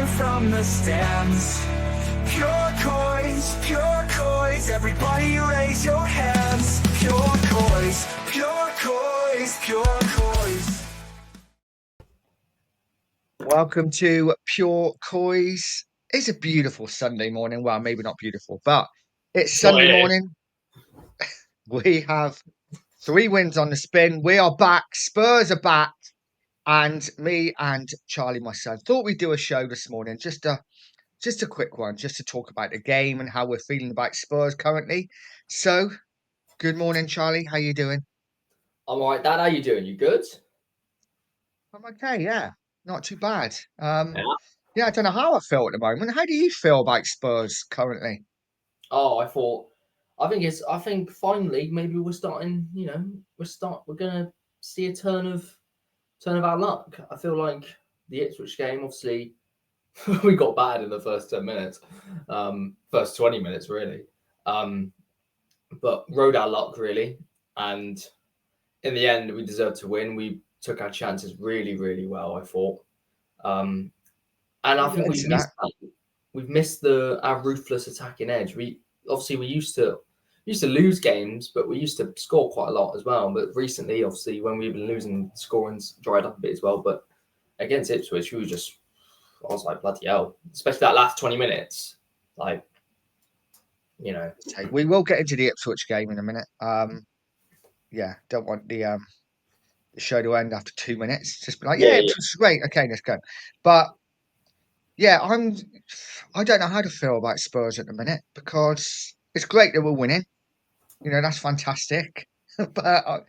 from the stands. Pure coys, everybody raise your hands. Pure coys, pure coys, pure coys. Welcome to Pure Coys. It's a beautiful Sunday morning. Well, maybe not beautiful, but it's Sunday morning. We have 3 wins on the spin. We are back. Spurs are back. And me and Charlie, myself, thought we'd do a show this morning. Just a quick one, just to talk about the game and how we're feeling about Spurs currently. So, good morning, Charlie. How you doing? I'm all right, Dad. How you doing? You good? I'm okay, yeah. Not too bad. Yeah, I don't know how I feel at the moment. How do you feel about Spurs currently? Oh, I think finally maybe we're starting. We're gonna see a turn of our luck. I feel like the Ipswich game. Obviously, we got bad in the first 10 minutes, first 20 minutes really, but rode our luck really, and in the end we deserved to win. We took our chances really, really well, I thought, and I think we've missed our ruthless attacking edge. We used to lose games, but we used to score quite a lot as well. But recently, obviously, when we've been losing, scoring's dried up a bit as well. But against Ipswich, I was like, bloody hell, especially that last 20 minutes. Like, we will get into the Ipswich game in a minute. Yeah, don't want the show to end after 2 minutes. Just be like, Ipswich is great. Okay, let's go. But yeah, I don't know how to feel about Spurs at the minute, because it's great that we're winning. That's fantastic. But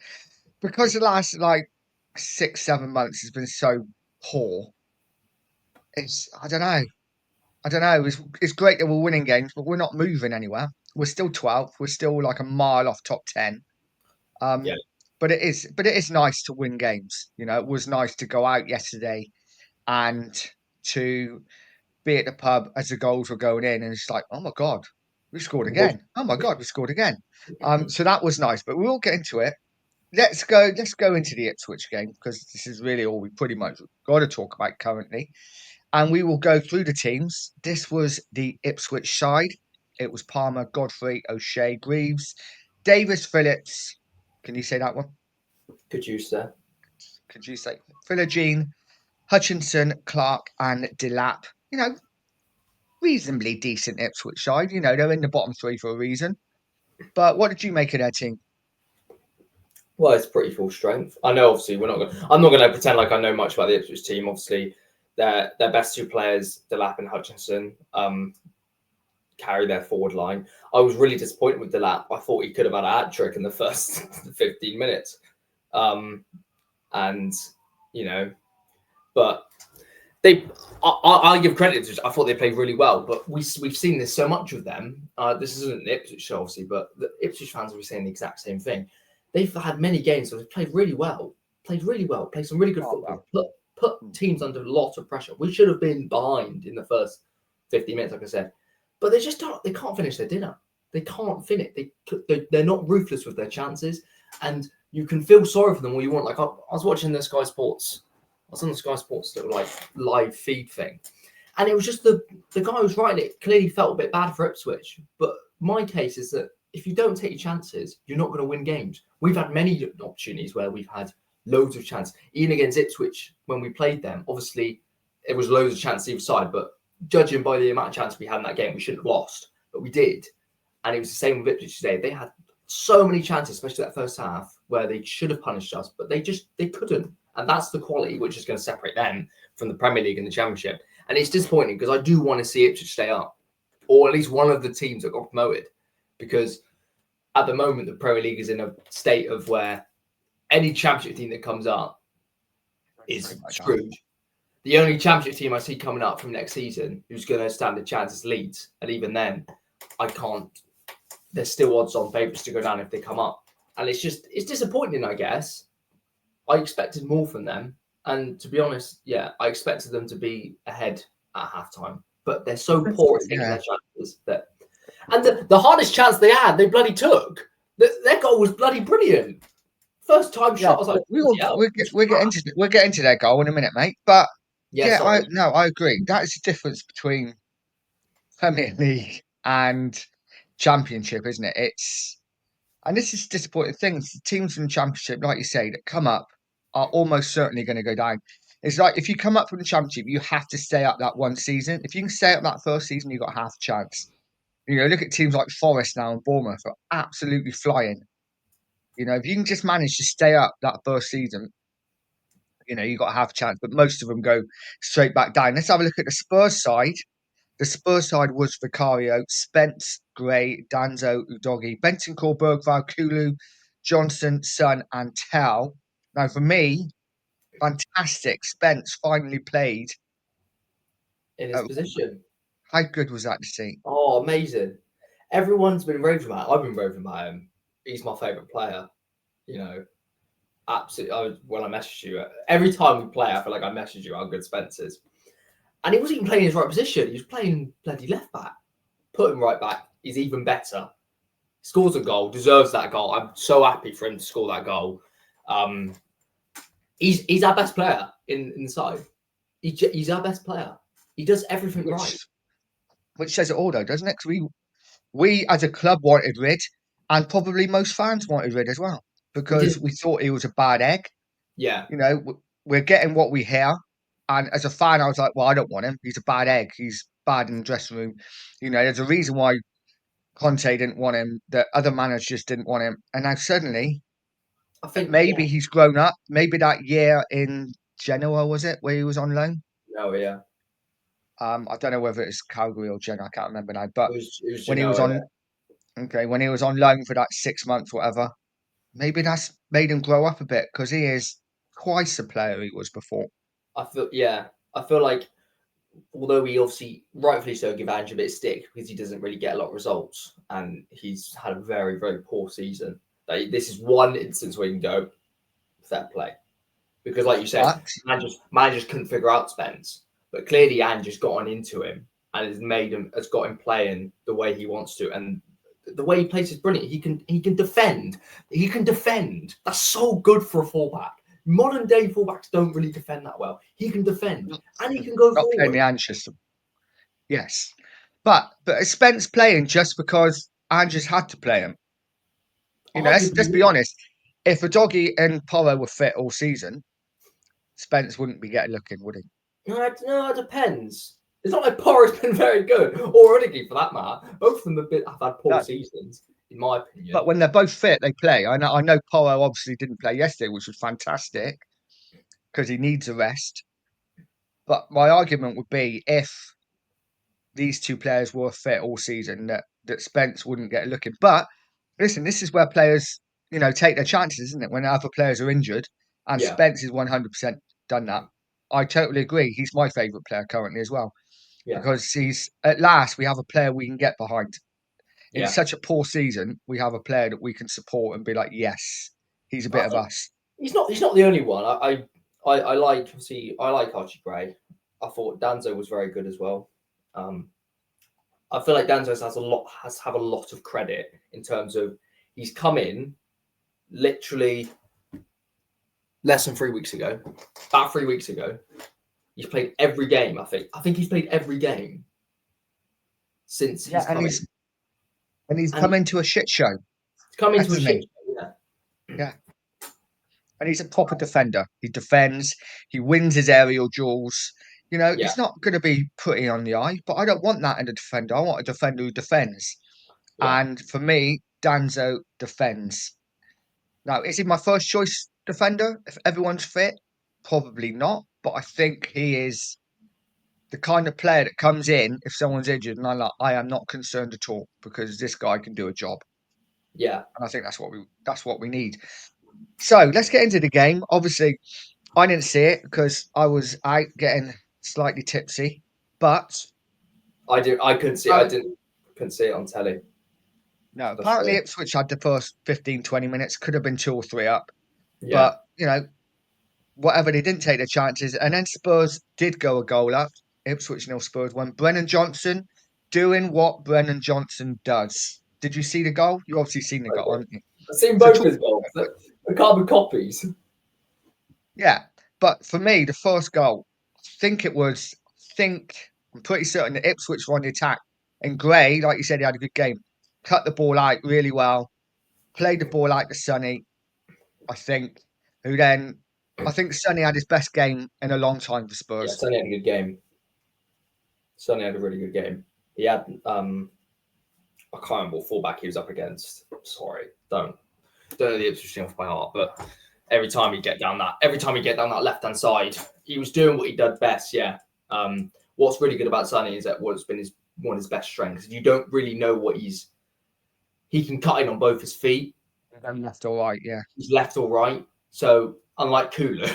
because the last 6-7 months has been so poor, I don't know. It's great that we're winning games, but we're not moving anywhere. We're still 12th. We're still like a mile off top 10. But it is nice to win games. It was nice to go out yesterday and to be at the pub as the goals were going in, and it's like, oh my god, we scored again. Oh my god, we scored again. So that was nice. But we'll get into it. Let's go into the Ipswich game, because this is really all we pretty much got to talk about currently. And we will go through the teams. This was the Ipswich side. It was Palmer, Godfrey, O'Shea, Greaves, Davis, Phillips. Can you say that one? Could you say Philogene, Hutchinson, Clark, and Delap? Reasonably decent Ipswich side. They're in the bottom 3 for a reason. But what did you make of their team? Well, it's pretty full strength. I know, obviously, I'm not going to pretend like I know much about the Ipswich team. Obviously, their best 2 players, Delap and Hutchinson, carry their forward line. I was really disappointed with Delap. I thought he could have had a hat trick in the first 15 minutes. But I give credit to. I thought they played really well, but we've seen this so much of them. This isn't an Ipswich show, obviously, but the Ipswich fans will be saying the exact same thing. They've had many games where they've played really well, played some really good football, put teams under a lot of pressure. We should have been behind in the first 50 minutes, like I said, but they just don't. They can't finish their dinner. They can't finish. They're not ruthless with their chances, and you can feel sorry for them all you want. Like I was watching the Sky Sports. I was on the Sky Sports little live feed thing, and it was just the guy who was writing it clearly felt a bit bad for Ipswich. But my case is that if you don't take your chances, you're not going to win games. We've had many opportunities where we've had loads of chances, even against Ipswich when we played them. Obviously, it was loads of chances either side, but judging by the amount of chances we had in that game, we shouldn't have lost, but we did. And it was the same with Ipswich today. They had so many chances, especially that first half, where they should have punished us, but they couldn't. And that's the quality which is going to separate them from the Premier League and the Championship. And it's disappointing because I do want to see Ipswich stay up, or at least one of the teams that got promoted, because at the moment the Premier League is in a state of where any Championship team that comes up is screwed. The only Championship team I see coming up from next season who's going to stand a chance is Leeds, and even then, I can't. There's still odds-on favourites to go down if they come up, and it's disappointing, I guess. I expected more from them, and to be honest, I expected them to be ahead at halftime, but they're so poor at taking their chances that. And the hardest chance they had, they bloody took. Their goal was bloody brilliant. First time shot. I was like, we'll get into their goal in a minute, mate. But Yeah, Yeah, sorry. I agree. That is the difference between Premier League and Championship, isn't it? And this is the disappointing thing. The teams from the Championship, like you say, that come up are almost certainly going to go down. It's like if you come up from the Championship, you have to stay up that one season. If you can stay up that first season, you've got half a chance. Look at teams like Forest now and Bournemouth are absolutely flying. If you can just manage to stay up that first season, you've got half a chance. But most of them go straight back down. Let's have a look at the Spurs side. The Spurs side was Vicario, Spence, Gray, Danzo, Udogi, Bentancur, Bergvall, Kulu, Johnson, Son, and Tell. Now, for me, fantastic. Spence finally played. In his Uh, position. how good was that to see? Oh, amazing. Everyone's been raving about him. I've been raving about him. He's my favourite player. You know, absolutely. When I message you, every time we play, I feel like I message you how good Spence is. And he wasn't even playing his right position. He was playing bloody left back. Put him right back. He's even better. Scores a goal, deserves that goal. I'm so happy for him to score that goal. He's our best player in the side. He's our best player. He does everything right. Which says it all, though, doesn't it? 'Cause we as a club wanted Rid, and probably most fans wanted Rid as well, We because did, we thought he was a bad egg. yeah. We're getting what we hear. And as a fan, I was like, well, I don't want him. He's a bad egg. He's bad in the dressing room. There's a reason why Conte didn't want him, that other managers didn't want him. And now suddenly, I think, yeah. maybe he's grown up. Maybe that year in Genoa, was it, where he was on loan? No, yeah. I don't know whether it's Calgary or Genoa. I can't remember now. But It was when he was Genoa, yeah. on, when he was on loan for that 6 months, whatever, maybe that's made him grow up a bit, because he is twice the player he was before. I feel like although we obviously rightfully so give Ange a bit of stick because he doesn't really get a lot of results and he's had a very, very poor season. Like, this is one instance where you can go, fair play. Because like you said, But managers couldn't figure out Spence. But clearly Ange has gotten into him and has got him playing the way he wants to. And the way he plays is brilliant. He can defend. He can defend. That's so good for a fullback. Modern day fullbacks don't really defend that well. He can defend and he can go not playing forward. the Ange system. Yes. But is Spence playing just because Andrews had to play him? Let's Arguably, be yeah. honest. If a doggy and Porro were fit all season, Spence wouldn't be getting looking, would he? No, it depends. It's not like Porro's been very good, or Odegaard for that matter. Both of them have had poor No. seasons, in my opinion. But when they're both fit, they play. I know Porro obviously didn't play yesterday, which was fantastic because he needs a rest. But my argument would be, if these two players were fit all season, that Spence wouldn't get looking. But listen, this is where players, take their chances, isn't it? When other players are injured, and Yeah, Spence is 100% done that. I totally agree. He's my favourite player currently as well, yeah, because he's, at last, we have a player we can get behind. In yeah. such a poor season, we have a player that we can support and be like, yes, he's a bit of us. He's not the only one. I like Archie Gray. I thought Danzo was very good as well. I feel like Danzo has have a lot of credit in terms of he's come in literally less than 3 weeks ago. About 3 weeks ago, he's played every game. I think he's played every game since he's come in. And he's And come into a shit show, he's come into a hasn't shit he? show, yeah. Yeah. And he's a proper defender. He defends, he wins his aerial duels. Yeah, He's not going to be pretty on the eye, but I don't want that in a defender. I want a defender who defends. yeah. And for me, Danzo defends. Now, is he my first choice defender if everyone's fit? Probably not. But I think he is the kind of player that comes in if someone's injured, and I am not concerned at all, because this guy can do a job. Yeah, And I think that's what we need. So let's get into the game. Obviously, I didn't see it because I was out getting slightly tipsy. But I do. I couldn't see. Couldn't see it on telly. no, That's apparently weird. Ipswich had the first 15, 20 minutes. Could have been 2 or 3 up. Yeah, But, whatever, they didn't take their chances. And then Spurs did go a goal up. Ipswich 0, Spurs 1. Brennan Johnson doing what Brennan Johnson does. Did you see the goal? You obviously seen the I goal, did. haven't you? I've seen So both talk his goals. about it. The carbon copies. Yeah. But for me, the first goal, think it was. I'm pretty certain that Ipswich won the attack. And Gray, like you said, he had a good game. Cut the ball out really well. Played the ball out to Sonny, I think. Who then? I think Sonny had his best game in a long time for Yeah, Spurs. Sonny had a good game. Sonny had a really good game. He had I can't remember what fullback he was up against. Sorry, don't know the Ipswich team off by heart, but every time he get down that left hand side, he was doing what he did best. Yeah. What's really good about Sonny is that what's been one of his best strengths. You don't really know what he can cut in on both his feet. Left or right, yeah. He's left or right. So unlike Kulu,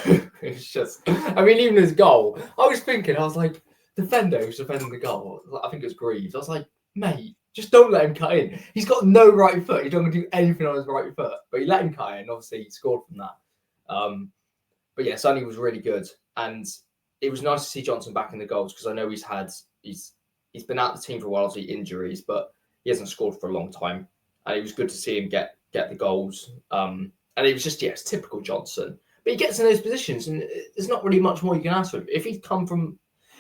it's just. I mean, even his goal, I was like, defender who's defending the goal. I think it was Greaves. I was like, mate, just don't let him cut in. He's got no right foot. He's not going to do anything on his right foot. But he let him cut in. Obviously, he scored from that. But yeah, Sonny was really good, and it was nice to see Johnson back in the goals because I know he's been out of the team for a while, obviously injuries, but he hasn't scored for a long time, and it was good to see him get the goals. And it was just it's typical Johnson. But he gets in those positions, and there's not really much more you can ask for him. If he's come from,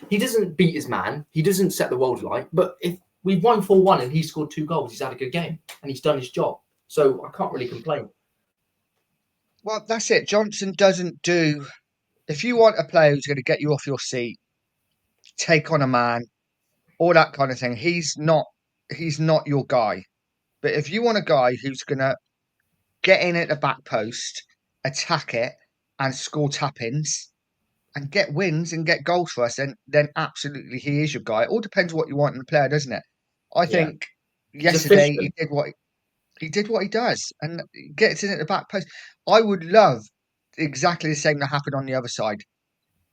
he doesn't beat his man, he doesn't set the world alight. But if we've won 4-1 and he scored 2 goals, he's had a good game and he's done his job. So I can't really complain. Well, that's it. Johnson doesn't do. If you want a player who's going to get you off your seat, take on a man, all that kind of thing, he's not your guy. But if you want a guy who's going to get in at the back post, attack it, and score tap-ins, and get wins and get goals for us, then absolutely he is your guy. It all depends what you want in a player, doesn't it? I think yesterday he did what he does and gets in at the back post. I would love exactly the same to happen on the other side.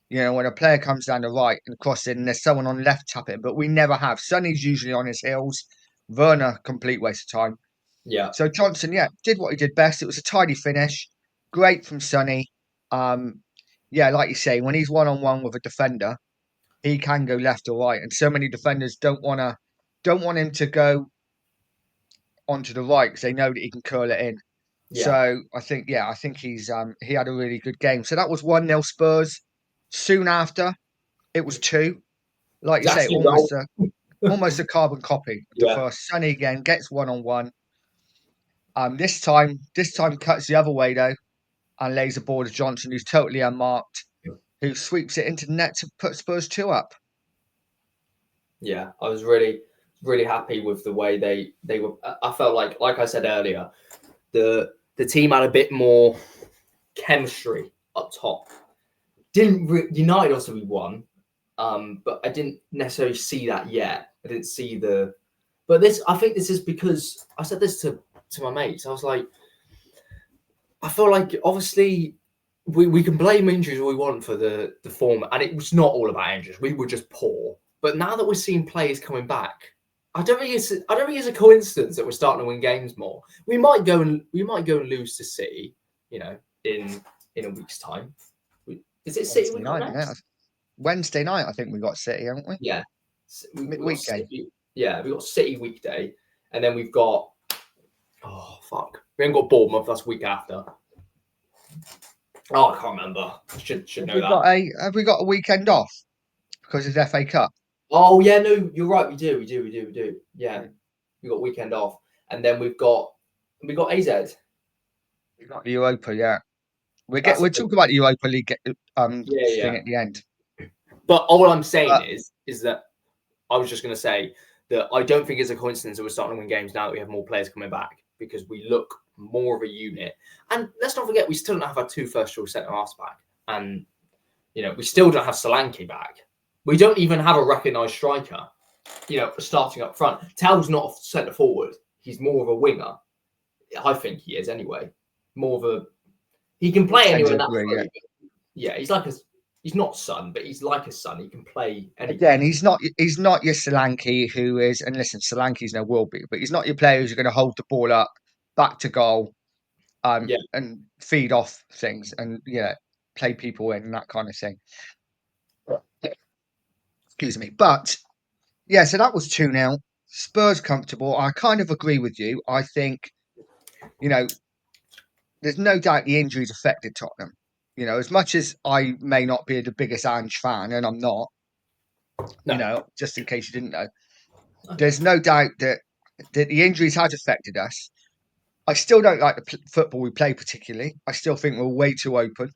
When a player comes down the right and crosses and there's someone on the left tapping, but we never have. Sonny's usually on his heels. Werner, complete waste of time. Yeah. So Johnson, did what he did best. It was a tidy finish. Great from Sonny. Like you say, when he's one-on-one with a defender, he can go left or right. And so many defenders don't want him to go onto the right because they know that he can curl it in. Yeah. So I think he had a really good game. So that was 1-0 Spurs. Soon after, it was 2. Like you say, almost a carbon copy of the first. Sonny again gets one-on-one. This time cuts the other way though, and lays a ball to Johnson, who's totally unmarked, who sweeps it into the net to put Spurs 2 up. Yeah, I was really, really happy with the way they were. I felt like I said earlier, the team had a bit more chemistry up top. United also we won, but I didn't necessarily see that yet. I didn't see but I think this is because I said this to my mates. I was like, I feel like obviously we can blame injuries all we want for the form, and it was not all about injuries. We were just poor. But now that we're seeing players coming back, I don't think it's a coincidence that we're starting to win games more. We might go and lose to City, in a week's time. Is it City we got next? Wednesday night, I think we got City, haven't we? Yeah, midweek game. Yeah, we got City weekday, and then we've got we haven't got Bournemouth. That's week after. Oh, I can't remember. Should know that. Have we got a weekend off because of the FA Cup? Oh yeah, no, you're right. We do. Yeah, we got weekend off, and then we got AZ. We got the Europa. Yeah, we'll talk about the Europa League thing at the end. But all I'm saying is that I was just going to say that I don't think it's a coincidence that we're starting to win games now that we have more players coming back because we look more of a unit. And let's not forget, we still don't have our 2 first-choice centre-halves back. And, we still don't have Solanke back. We don't even have a recognised striker, starting up front. Tel's not a centre-forward. He's more of a winger. I think he is anyway. More of a... He can play anywhere in that front. Yeah, he's not Son, but he's like a Son. He can play anywhere. Again, he's not your Solanke who is... And listen, Solanke's no will be, but he's not your player who's going to hold the ball up, back to goal, and feed off things and play people in and that kind of thing. Excuse me. But so that was 2-0. Spurs comfortable. I kind of agree with you. I think, there's no doubt the injuries affected Tottenham. You know, as much as I may not be the biggest Ange fan, and I'm not, No. you know, just in case you didn't know, there's no doubt that the injuries has affected us. I still don't like the football we play particularly. I still think we're way too open,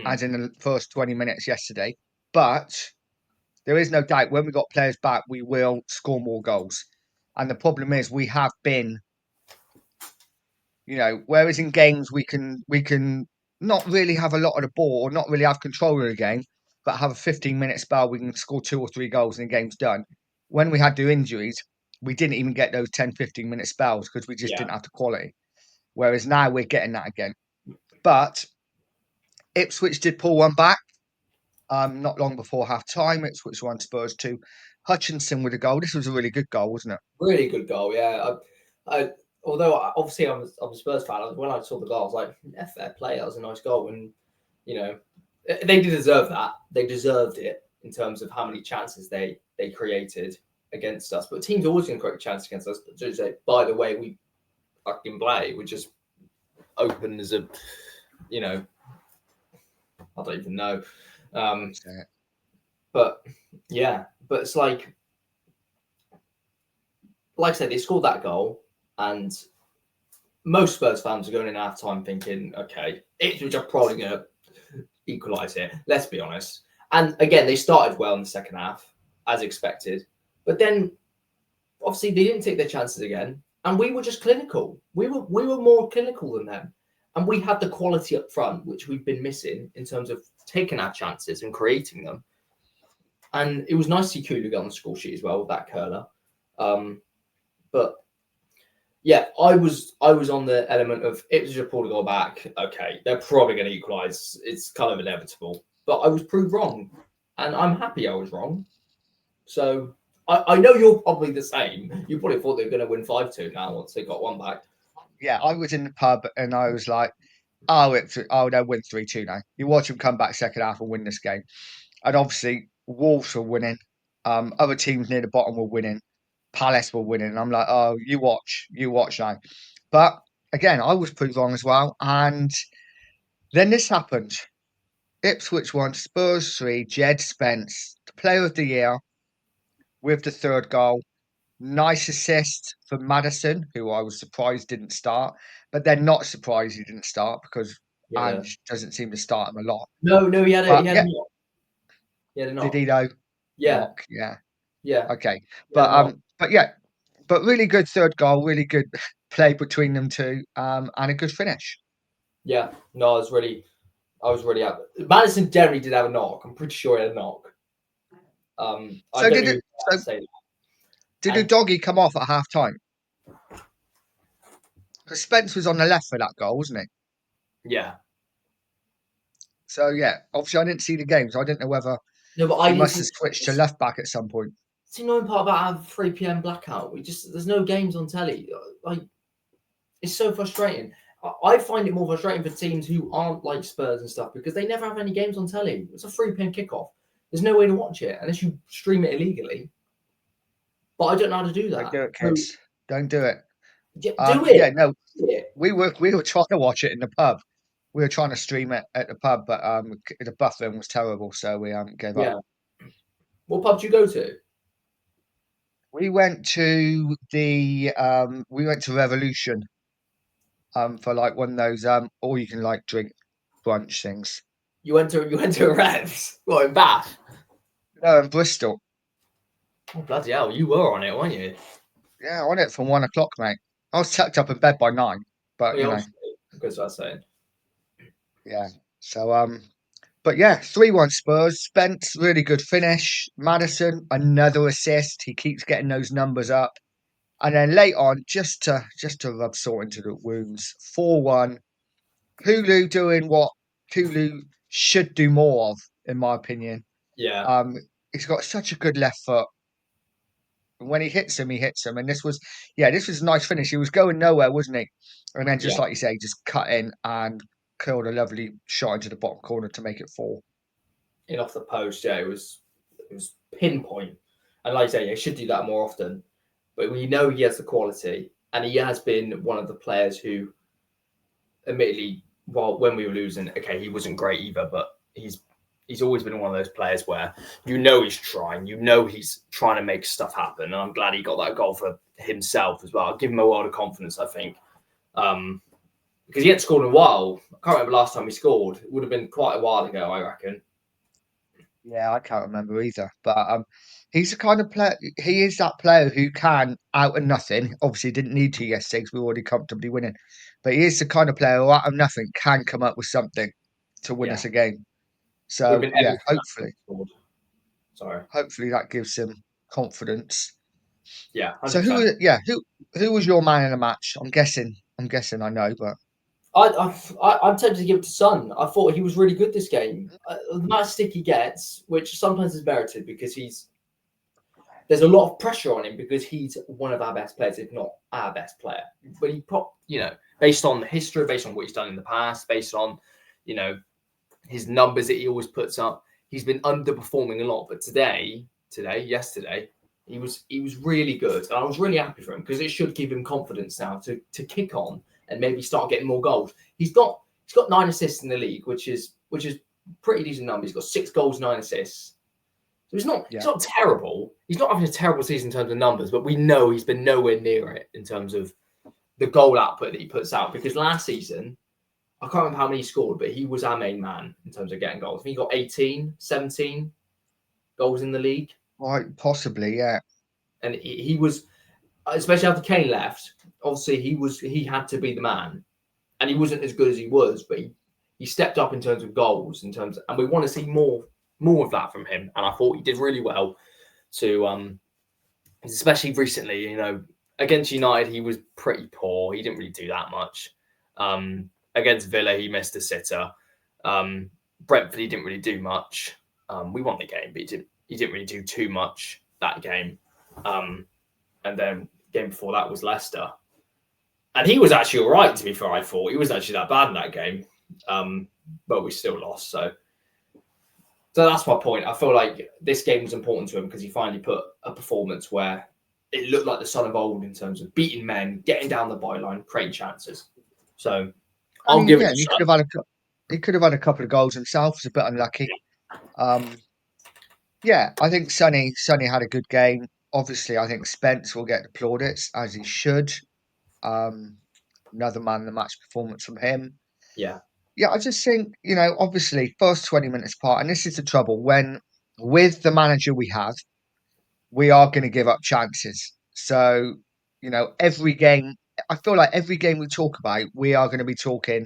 as in the first 20 minutes yesterday. But there is no doubt when we got players back, we will score more goals. And the problem is we have been, you know, whereas in games we can not really have a lot of the ball or not really have control of the game, but have a 15-minute spell, we can score 2 or 3 goals and the game's done. When we had the injuries, we didn't even get those 10, 15-minute spells because we just Yeah. didn't have the quality. Whereas now we're getting that again. But Ipswich did pull one back not long before half time. Ipswich won, Spurs 2. Hutchinson with a goal. This was a really good goal, wasn't it? Really good goal, yeah. Although obviously I'm a Spurs fan, when I saw the goal, I was like, yeah, fair play. That was a nice goal, and you know, they did deserve that. They deserved it in terms of how many chances they created against us. But teams always going to create a chance against us. Just say, by the way, we fucking play. We're just open as a, you know, I don't even know. But yeah, but it's like I said, they scored that goal, and most Spurs fans are going in half time thinking, okay, Ipswich are probably going to equalise it. Let's be honest. And again, they started well in the second half, as expected. But then, obviously, they didn't take their chances again, and we were just clinical. We were more clinical than them, and we had the quality up front, which we've been missing in terms of taking our chances and creating them. And it was nice to see Kulu get on the score sheet as well with that curler. But yeah, I was on the element of Ipswich have pulled a goal back. Okay, they're probably going to equalise. It's kind of inevitable. But I was proved wrong, and I'm happy I was wrong. So I know you're probably the same. You probably thought they were going to win 5-2 now once they got one back. Yeah, I was in the pub and I was like, oh, they'll win 3-2 now. You watch them come back second half and win this game. And obviously, Wolves were winning. Other teams near the bottom were winning. Palace were winning. And I'm like, oh, you watch now. But again, I was proved wrong as well. And then this happened. Ipswich won, Spurs 3, Jed Spence, the player of the year with the third goal. Nice assist for Maddison, who I was surprised didn't start, but then not surprised he didn't start because Yeah. Ange doesn't seem to start him a lot. No, he had a Yeah, knock. He had a knock. did he though? Yeah. Knock, yeah. Yeah. Okay. He had a knock. But yeah, but really good third goal, really good play between them two, and a good finish. Yeah. No, I was really happy. Madison generally did have a knock. I'm pretty sure he had a knock. I don't even say that. Did Udogie come off at half time? Because Spence was on the left for that goal, wasn't he? Yeah. So yeah, obviously I didn't see the game, so I didn't know whether but he must have switched to left back at some point. It's the annoying part about having 3 p.m. blackout. There's no games on telly. Like, it's so frustrating. I find it more frustrating for teams who aren't like Spurs and stuff because they never have any games on telly. It's a 3 p.m. kickoff. There's no way to watch it unless you stream it illegally. But I don't know how to do that. Don't do it, kids. Don't do it. Do it. Yeah, no. We were trying to watch it in the pub. We were trying to stream it at the pub, but the buffering was terrible, so we gave up. What pub did you go to? We went to Revolution for like one of those all you can like drink brunch things. You went to Revs? What, in Bath? No, in Bristol. Oh, bloody hell, you were on it, weren't you? Yeah, on it from 1 o'clock, mate. I was tucked up in bed by 9, but you know. That's what I was saying. Yeah. So but yeah, 3-1 Spurs. Spence, really good finish. Maddison, another assist. He keeps getting those numbers up. And then late on, just to rub salt into the wounds, 4-1. Kulu doing what Kulu should do more of, in my opinion. Yeah. He's got such a good left foot. When he hits him, he hits him. And this was a nice finish. He was going nowhere, wasn't he? And then just like you say, just cut in and curled a lovely shot into the bottom corner to make it 4. In off the post, yeah, it was pinpoint. And like I say, he should do that more often. But we know he has the quality, and he has been one of the players who, admittedly, when we were losing, okay, he wasn't great either, but he's always been one of those players where he's trying, he's trying to make stuff happen, and I'm glad he got that goal for himself as well. I'll give him a world of confidence, I think, because he hadn't scored in a while. I can't remember last time he scored. It would have been quite a while ago, I reckon. Yeah, I can't remember either. But he's the kind of player. He is that player who can out of nothing. Obviously, didn't need to yesterday because we were already comfortably winning. But he is the kind of player who out of nothing can come up with something to win Yeah, us a game. would have So been yeah, Everton. Sorry. hopefully that gives him confidence. Yeah, So 100%. who was your man in the match? I'm guessing I know, but I'm tempted to give it to Son. I thought he was really good this game. The amount of stick he gets, which sometimes is merited because there's a lot of pressure on him because he's one of our best players, if not our best player. But based on the history, based on what he's done in the past, based on, his numbers that he always puts up, he's been underperforming a lot. But yesterday, he was really good. And I was really happy for him because it should give him confidence now to kick on and maybe start getting more goals. He's got 9 assists in the league, which is pretty decent number. He's got 6 goals, 9 assists. So he's not terrible. He's not having a terrible season in terms of numbers, but we know he's been nowhere near it in terms of the goal output that he puts out. Because last season, I can't remember how many he scored, but he was our main man in terms of getting goals. I think he got 18, 17 goals in the league. right, possibly, yeah. And he was, especially after Kane left, obviously he had to be the man. And he wasn't as good as he was, but he stepped up in terms of goals, and we want to see more of that from him. And I thought he did really well to especially recently, against United, he was pretty poor. He didn't really do that much. Against Villa, he missed a sitter. Brentford, he didn't really do much. We won the game, but he didn't really do too much that game. And then the game before that was Leicester. And he was actually all right, to be fair, I thought. He wasn't actually that bad in that game. But we still lost. So that's my point. I feel like this game was important to him because he finally put a performance where it looked like the Son of old in terms of beating men, getting down the byline, creating chances. So I'll give it. He could have had a couple of goals himself. Was a bit unlucky. Yeah, I think Sonny had a good game. Obviously, I think Spence will get the plaudits as he should. Another man in the match performance from him. Yeah. Yeah, I just think, obviously, first 20 minutes part, and this is the trouble when with the manager we have, we are going to give up chances. So, every game, I feel like every game we talk about, we are going to be talking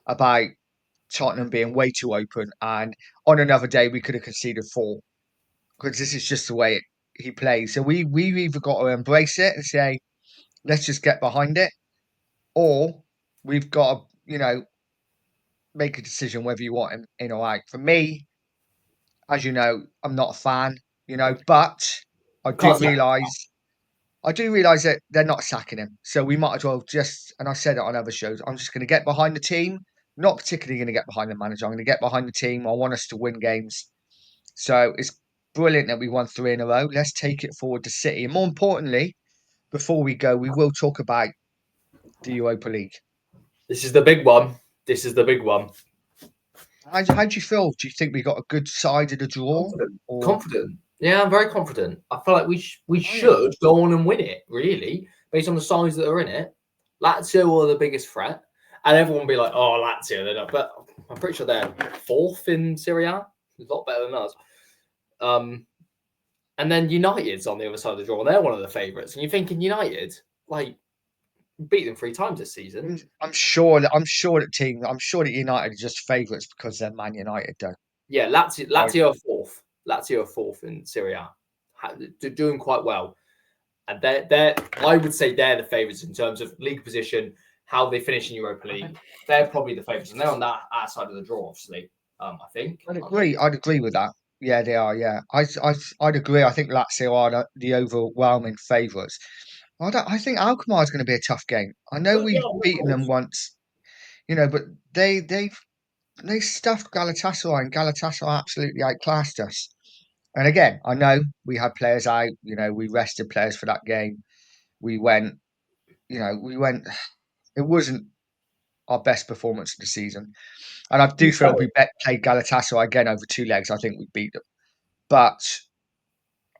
about Tottenham being way too open. And on another day, we could have conceded 4 because this is just the way he plays. So we've either got to embrace it and say, let's just get behind it, or we've got to, make a decision whether you want him in or out. For me, as you know, I'm not a fan, but I do realise that they're not sacking him. So we might as well and I said it on other shows, I'm just going to get behind the team, not particularly going to get behind the manager. I'm going to get behind the team. I want us to win games. So it's brilliant that we won 3 in a row. Let's take it forward to City. And more importantly, before we go, we will talk about the Europa League. This is the big one. How do you feel? Do you think we got a good side of the draw? Confident. Yeah, I'm very confident. I feel like we should go on and win it, really, based on the sides that are in it. Lazio are the biggest threat. And everyone will be like, oh, Lazio, they're not. But I'm pretty sure they're 4th in Serie A. A lot better than us. And then United's on the other side of the draw. They're one of the favourites. And you're thinking United, beat them 3 times this season. I'm sure that United are just favourites because they're Man United, though. Yeah, Lazio are 4th. Lazio are 4th in Serie A. They're doing quite well. And I would say they're the favourites in terms of league position, how they finish in Europa League. They're probably the favourites. And they're on our side of the draw, obviously, I think. I'd agree with that. Yeah, they are, yeah. I'd agree. I think Lazio are the overwhelming favourites. I think Alkmaar is going to be a tough game. I know we've beaten them once, but they stuffed Galatasaray, and Galatasaray absolutely outclassed us. And again, I know we had players out. We rested players for that game. We went. It wasn't our best performance of the season. And I do feel if we played Galatasaray again over 2 legs, I think we'd beat them. But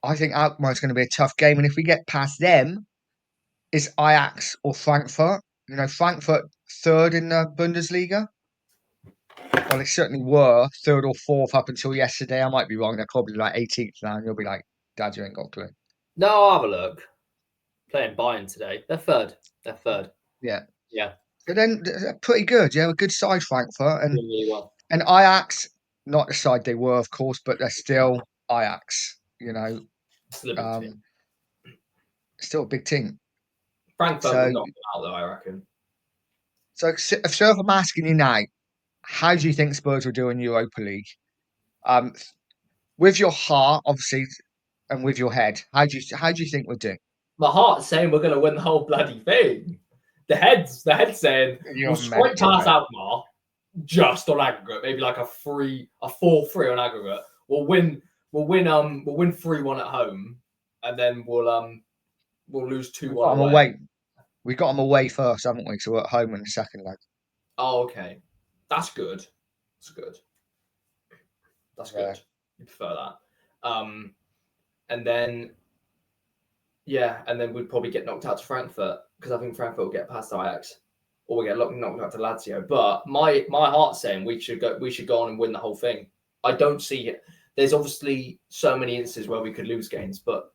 I think Alkmaar's going to be a tough game. And if we get past them, it's Ajax or Frankfurt. You know, Frankfurt third in the Bundesliga. Well, they certainly were third or fourth up until yesterday. I might be wrong. They're probably like 18th now. And you'll be like, Dad, you ain't got a clue. No, I'll have a look. Playing Bayern today. They're third. Yeah. Yeah. But then they're pretty good. Yeah, a good side, Frankfurt. And Doing really well. And Ajax, not the side they were, of course, but they're still Ajax, you know. Still a big team. Still a big team. Frankfurt will knock them out, though, I reckon. So if I'm asking you now, how do you think Spurs will do in Europa League? With your heart, obviously, and with your head, how do you think we'll do? My heart's saying we're going to win the whole bloody thing. The head's saying we'll straight past Alkmaar just on aggregate, maybe like a 4-3 on aggregate. We'll win 3-1 at home, and then we'll lose 2-1 away. We got them away first, haven't we? So we're at home in the second leg. Oh, okay. That's good. That's good. You prefer that. And then we'd probably get knocked out to Frankfurt, because I think Frankfurt will get past Ajax, or we'll get knocked out to Lazio. But my heart's saying we should go on and win the whole thing. I don't see it. There's obviously so many instances where we could lose games, but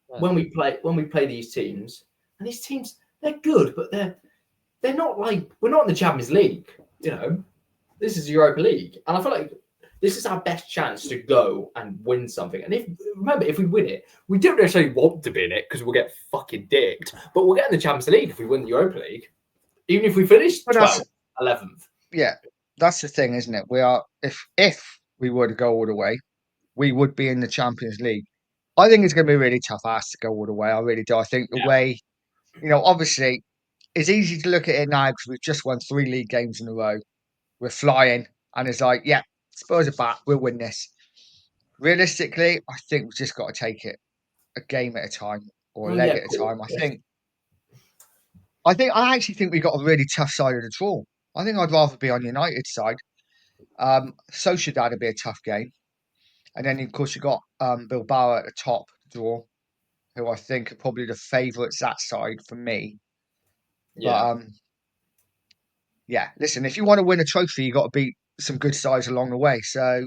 when we play these teams, and these teams, they're good, but they're not like, we're not in the Champions League. You know, this is Europa League, and I feel like this is our best chance to go and win something. And if we win it, we don't necessarily want to be in it because we'll get fucking dicked, but we'll get in the Champions League if we win the Europa League, even if we finish 12th, 11th. Yeah, that's the thing, isn't it? We are, if we were to go all the way, we would be in the Champions League. I think it's going to be really tough ass to go all the way. I really do. I think the way, you know, obviously, it's easy to look at it now because we've just won 3 league games in a row. We're flying, and it's like, yeah, Spurs are back. We'll win this. Realistically, I think we've just got to take it a game at a time or a leg at a time. I actually think we got a really tough side of the draw. I think I'd rather be on United's side. Sociedad would be a tough game. And then, of course, you've got Bilbao at the top draw, who I think are probably the favourites that side for me. Yeah. But, listen, if you want to win a trophy, you've got to beat some good sides along the way. So,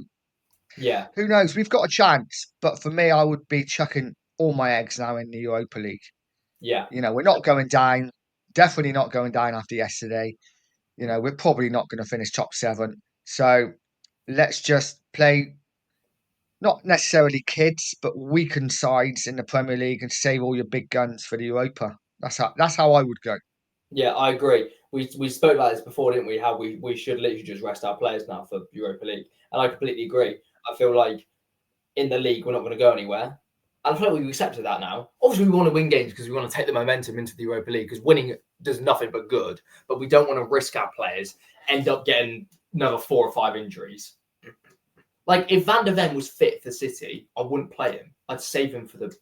who knows? We've got a chance. But for me, I would be chucking all my eggs now in the Europa League. Yeah. You know, we're not going down. Definitely not going down after yesterday. You know, we're probably not going to finish top 7. So let's just play, not necessarily kids, but weakened sides in the Premier League and save all your big guns for the Europa. That's how I would go. Yeah, I agree. We spoke about this before, didn't we? How we should literally just rest our players now for Europa League. And I completely agree. I feel like in the league, we're not going to go anywhere. And I feel like we've accepted that now. Obviously, we want to win games because we want to take the momentum into the Europa League, because winning does nothing but good. But we don't want to risk our players end up getting another 4 or 5 injuries. Like, if Van der Ven was fit for City, I wouldn't play him. I'd save him for the...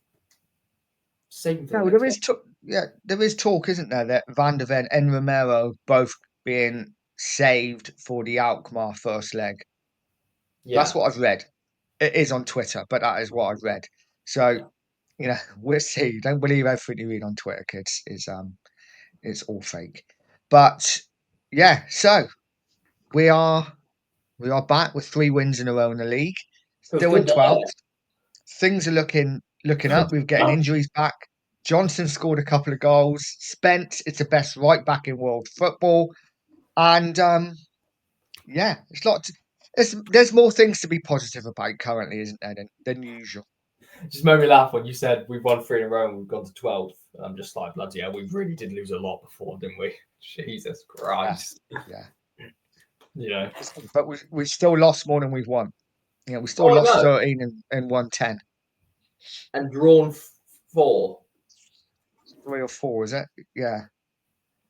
No, there is talk, isn't there, that Van der Ven and Romero both being saved for the Alkmaar first leg. Yeah. That's what I've read. It is on Twitter, but that is what I've read. So, you know, we'll see. Don't believe everything you read on Twitter, kids. It's all fake. But yeah, so we are back with 3 wins in a row in the league. Still in 12th. Things are looking up. We're getting injuries back. Johnson scored a couple of goals. Spence, it's the best right back in world football. And there's more things to be positive about currently, isn't there, than usual. Just made me laugh when you said we've won 3 in a row and we've gone to 12. I'm just like, bloody hell, we really did lose a lot before, didn't we? Jesus Christ. Yeah. You know. But we still lost more than we've won. You know, we still lost 13 and won 10. And drawn 4. 3 or 4, is it? Yeah.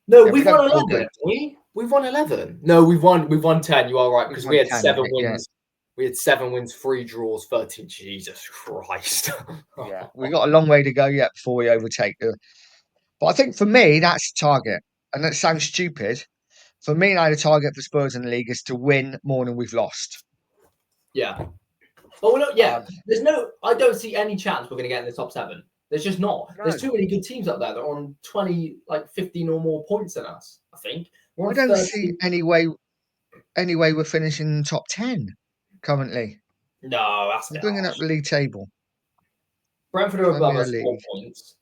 No, we've won 11, haven't we? We've won 11. No, we've won 10. You are right, because we had 7 wins. Yeah. We had 7 wins, 3 draws, 13. Jesus Christ. Yeah, we got a long way to go yet before we overtake them. But I think for me, that's the target. And that sounds stupid, For me now, the target for Spurs in the league is to win more than we've lost. Yeah. Well, look, yeah. Um, I don't see any chance we're going to get in the top 7. There's just not. No. There's too many good teams up there that are on 20, 15 or more points than us, I think. We're I on don't 30. see any way we're finishing in the top 10 currently. No, that's a I'm bit bringing up harsh. the league table. Brentford are above Premier us 4 League. points.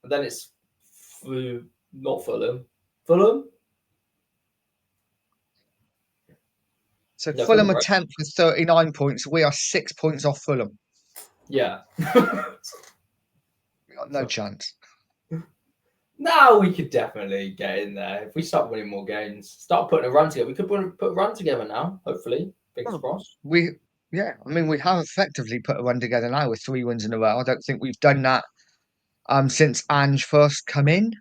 And then it's not Fulham. Fulham? So No, Fulham Fulham, are right? 10th with 39 points. We are 6 points off Fulham. Yeah. We got no chance. Now we could definitely get in there if we start winning more games. Start putting a run together. We could put a run together now. Hopefully, fingers crossed. We have effectively put a run together now with 3 wins in a row. I don't think we've done that since Ange first come in.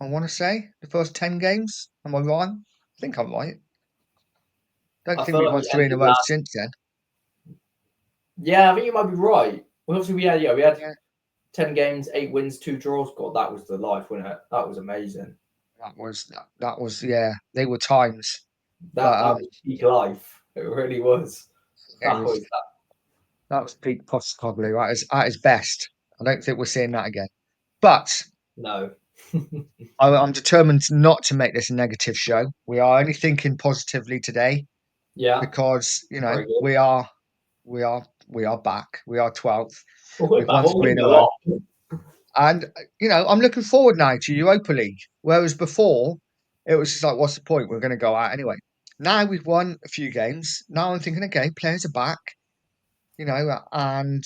I want to say the first 10 games. Am I wrong? I think I'm right. Don't I think feel we've like won we 3 in a ended row last. since then. Yeah, I think you might be right. Well, obviously we had Yeah. 10 games, 8 wins, 2 draws. God, that was the life, wasn't it? That was amazing. That was they were times. That But was peak life. It really was. it That was was that. that was peak Postecoglou at his best. I don't think we're seeing that again. But No. I'm determined not to make this a negative show. We are only thinking positively today Yeah, because very good. we are back. We are 12th. Well, we're We've back. won We're 3 in winning a a row. lot. And I'm looking forward now to Europa League. Whereas before, it was just like, what's the point? We're going to go out anyway. Now we've won a few games. Now I'm thinking, okay, players are back, and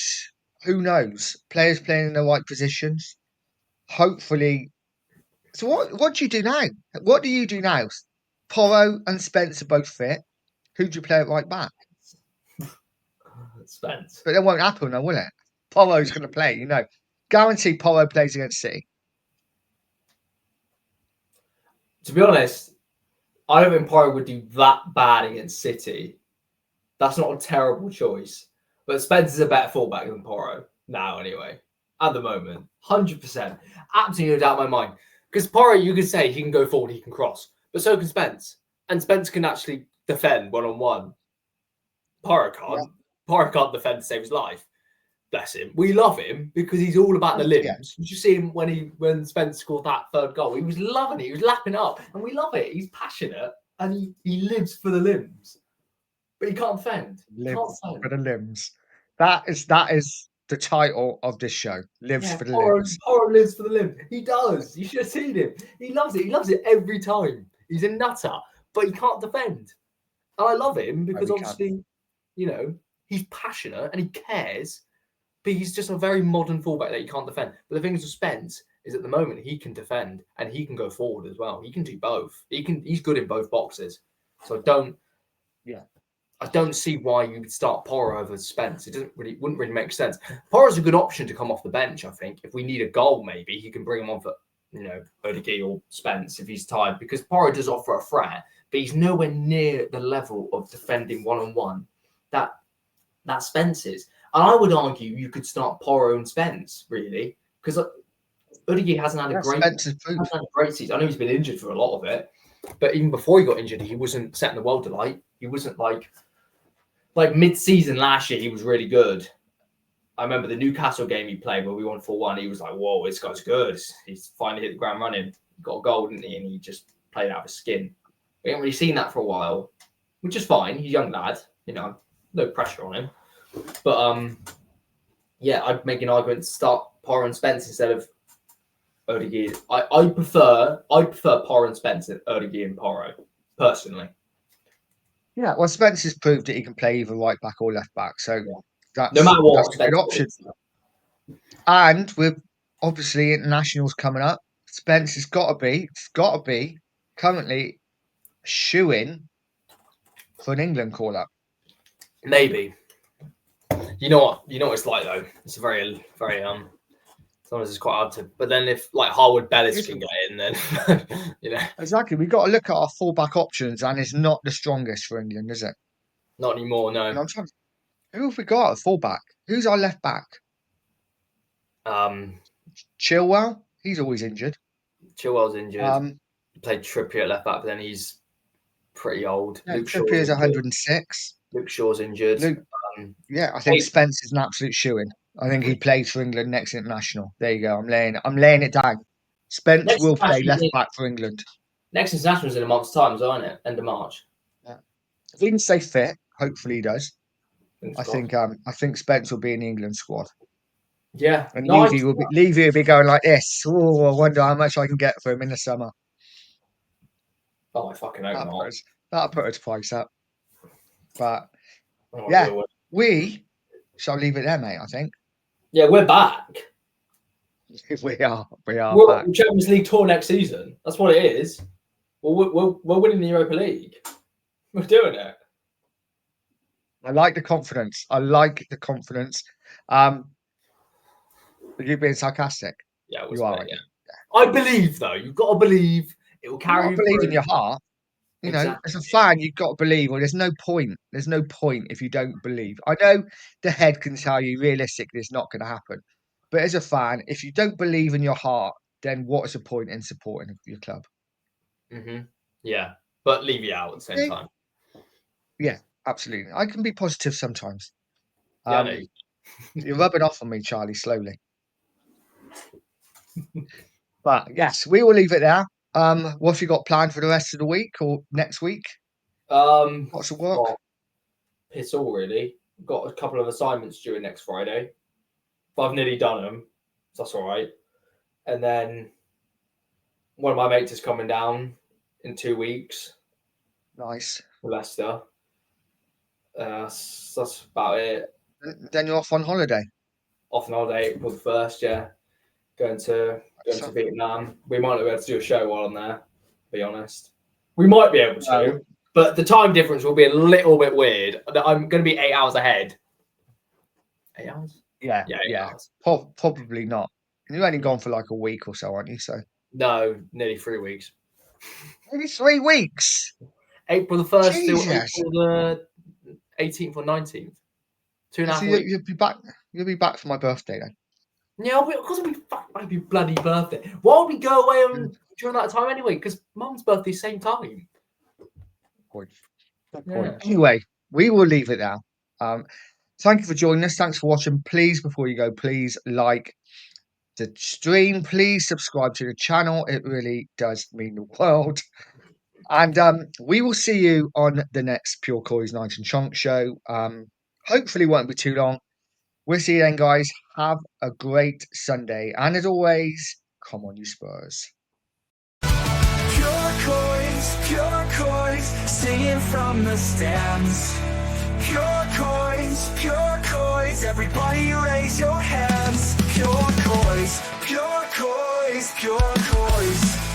who knows? Players playing in the right positions. Hopefully. So what do you do now? What do you do now? Porro and Spence are both fit. Who do you play at right back? Spence. But that won't happen, though, will it? Porro's going to play, Guarantee Porro plays against City. To be honest, I don't think Porro would do that bad against City. That's not a terrible choice. But Spence is a better fullback than Porro now, anyway. At the moment, 100%. Absolutely no doubt in my mind. Because Porro, you could say he can go forward, he can cross. But so can Spence. And Spence can actually defend one-on-one. Porro can't. Yeah. Porro can't defend to save his life. Bless him. We love him because he's all about the limbs. Yeah. Did you see him when Spence scored that 3rd goal? He was loving it. He was lapping up. And we love it. He's passionate and he lives for the limbs. But he can't defend. Lives for the limbs. That is the title of this show. Lives for the limbs. Porro lives for the limbs. He does. You should have seen him. He loves it. He loves it every time. He's a nutter, but he can't defend. And I love him because obviously, he's passionate and he cares, but he's just a very modern fullback that he can't defend. But the thing with Spence is at the moment he can defend and he can go forward as well. He can do both. He's good in both boxes. So I don't see why you would start Porro over Spence. Wouldn't really make sense. Porro's a good option to come off the bench, I think. If we need a goal, maybe he can bring him on for, Odegaard or Spence if he's tired, because Porro does offer a threat, but he's nowhere near the level of defending one-on-one that Spence is. And I would argue you could start Porro and Spence, really, because Odegaard hasn't had a great season. I know he's been injured for a lot of it, but even before he got injured, he wasn't setting the world alight. He wasn't like mid-season last year, he was really good. I remember the Newcastle game he played where we won 4-1. He was like, whoa, this guy's good. He's finally hit the ground running. He got a goal, didn't he? And he just played out of his skin. We haven't really seen that for a while, which is fine. He's a young lad, no pressure on him. But I'd make an argument to start Porro and Spence instead of Odegaard. I prefer Porro and Spence than Odegaard and Porro, personally. Yeah, well, Spence has proved that he can play either right back or left back, so that's no matter what, that's a good option. And with obviously internationals coming up, Spence has got to be currently shoo-in for an England call-up. Maybe. You know what it's like though. It's a very, very sometimes it's quite hard to. But then if Harwood Bellis can get in, then Exactly. We've got to look at our fullback options, and it's not the strongest for England, is it? Not anymore. No. And I'm trying. Who have we got at fullback? Who's our left back? Chilwell. He's always injured. Chilwell's injured. played Trippier at left back, but then he's pretty old. Yeah, Luke Shaw's Trippier's injured. 106. Luke Shaw's injured. Luke, yeah, I think Spence is an absolute shoo-in. I think he plays for England next international. There you go. I'm laying it down. Spence Next will play international left back for England. Next international is in a month's time, isn't it? End of March. Yeah. If he can stay fit, hopefully he does. Fingers I crossed. think Spence will be in the England squad. Yeah. And No, Levy will be going like this. Oh, I wonder how much I can get for him in the summer. Oh, I fucking hope not. That'll put his price up. But Oh, yeah, Lord. we shall leave it there, mate, I think. Yeah, we're back. We are We're back. Champions League tour next season. That's what it is. We're winning the Europa League. We're doing it. I like the confidence. Are you being sarcastic? Yeah, You are, yeah. I believe, though. You've got to believe it will You've carry got to you believe through. in your heart. You know, Exactly. as a fan, you've got to believe. Or there's no point. There's no point if you don't believe. I know the head can tell you realistically it's not going to happen, but as a fan, if you don't believe in your heart, then what is the point in supporting your club? Yeah, but leave you out at the same time. Yeah, absolutely. I can be positive sometimes. Yeah, I know. You're rubbing off on me, Charlie, slowly. But yes, we will leave it there. What have you got planned for the rest of the week or next week? Lots of work. Well, piss all really. Got a couple of assignments due next Friday, but I've nearly done them, so that's all right. And then one of my mates is coming down in 2 weeks. Nice. For Leicester. That's about it. Then you're off on holiday. Off on holiday April the 1st, yeah. Going to Vietnam. We might not be able to do a show while I'm there, to be honest. We might be able to, but the time difference will be a little bit weird. I'm going to be 8 hours ahead. 8 hours? Yeah. 8 hours. Probably not. You're only gone for like a week or so, aren't you? So no, nearly 3 weeks. Maybe 3 weeks. April the 1st Jesus. till April the 18th or 19th. 2.5 weeks. You'll be back. You'll be back for my birthday then. Yeah, of course it'll be happy bloody birthday. Why would we go away during that time anyway? Because Mum's birthday same time. Good point. Anyway, we will leave it now. Thank you for joining us. Thanks for watching. Please, before you go, please like the stream. Please subscribe to the channel. It really does mean the world. And we will see you on the next Pure Coys Night and Chunk show. Hopefully won't be too long. We'll see you then, guys. Have a great Sunday. And as always, come on, you Spurs. Pure coins, singing from the stands. Pure coins, everybody raise your hands. Pure coins, pure coins, pure coins.